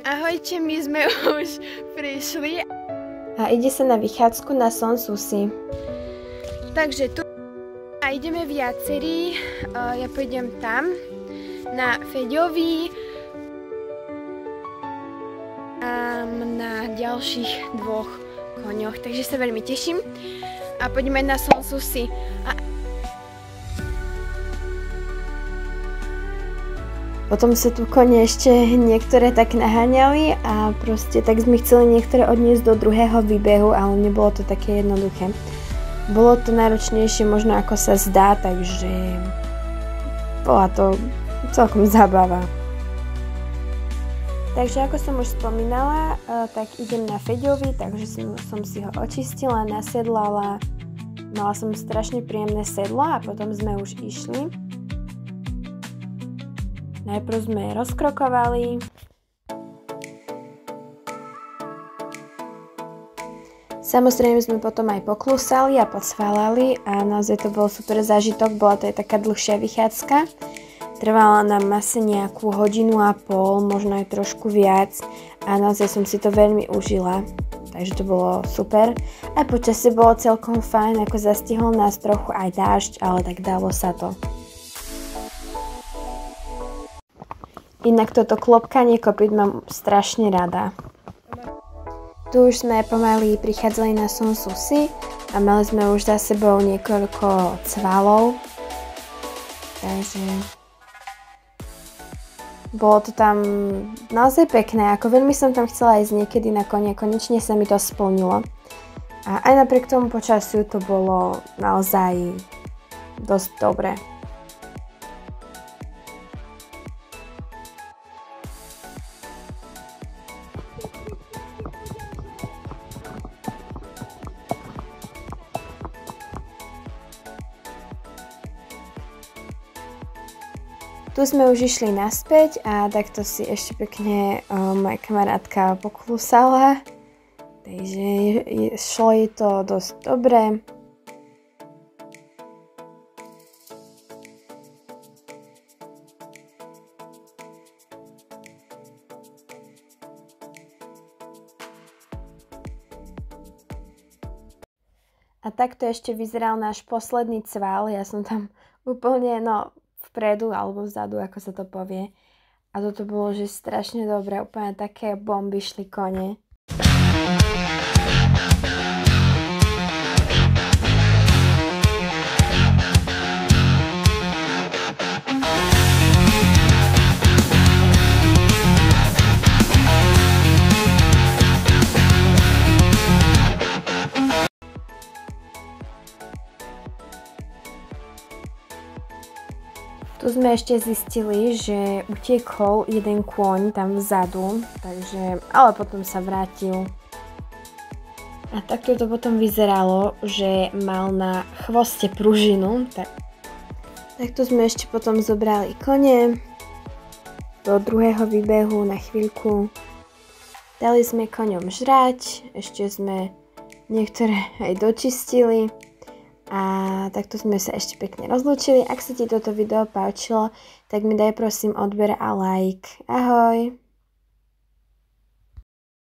Ahojte, my sme už prišli. A ide sa na vychádzku na Sanssouci. Takže tu a ideme viacerí. Ja pôjdem tam na Feďovi a na ďalších dvoch koňoch. Takže sa veľmi teším. A poďme na Sanssouci. Potom sa tu kone ešte niektoré tak naháňali a proste tak sme chceli niektoré odniesť do druhého výbehu, ale nebolo to také jednoduché. Bolo to náročnejšie možno ako sa zdá, takže bola to celkom zábava. Takže ako som už spomínala, tak idem na Feďovi, takže som si ho očistila, nasedlala, mala som strašne príjemné sedlo a potom sme už išli. Najprv sme rozkrokovali. Samozrejme sme potom aj poklúsali a podsvalali a naozaj to bol super zážitok, bola to aj taká dlhšia vychádzka. Trvala nám asi nejakú hodinu a pol, možno aj trošku viac a naozaj som si to veľmi užila. Takže to bolo super. Aj počasie bolo celkom fajn, ako zastihol nás trochu aj dážď, ale tak dalo sa to. Inak toto klopkanie kopyt mám strašne rada. Tu už sme pomaly prichádzali na Sanssouci a mali sme už za sebou niekoľko cvalov. Takže bolo to tam naozaj pekné, ako veľmi som tam chcela ísť niekedy na kone, konečne sa mi to splnilo. A aj napriek tomu počasiu to bolo naozaj dosť dobré. Tu sme už išli naspäť a takto si ešte pekne moja kamarátka poklúsala, takže šlo jej to dosť dobre. A takto ešte vyzeral náš posledný cval, ja som tam úplne, vpredu alebo vzadu, ako sa to povie. A toto bolo, že strašne dobré, úplne také bomby šli kone. Tu sme ešte zistili, že utiekol jeden kôň tam vzadu, ale potom sa vrátil. A takto to potom vyzeralo, že mal na chvoste pružinu. Takto sme ešte potom zobrali kone do druhého výbehu na chvíľku. Dali sme koňom žrať, ešte sme niektoré aj dočistili. A takto sme sa ešte pekne rozlúčili. Ak sa ti toto video páčilo, tak mi daj prosím odber a like. Ahoj!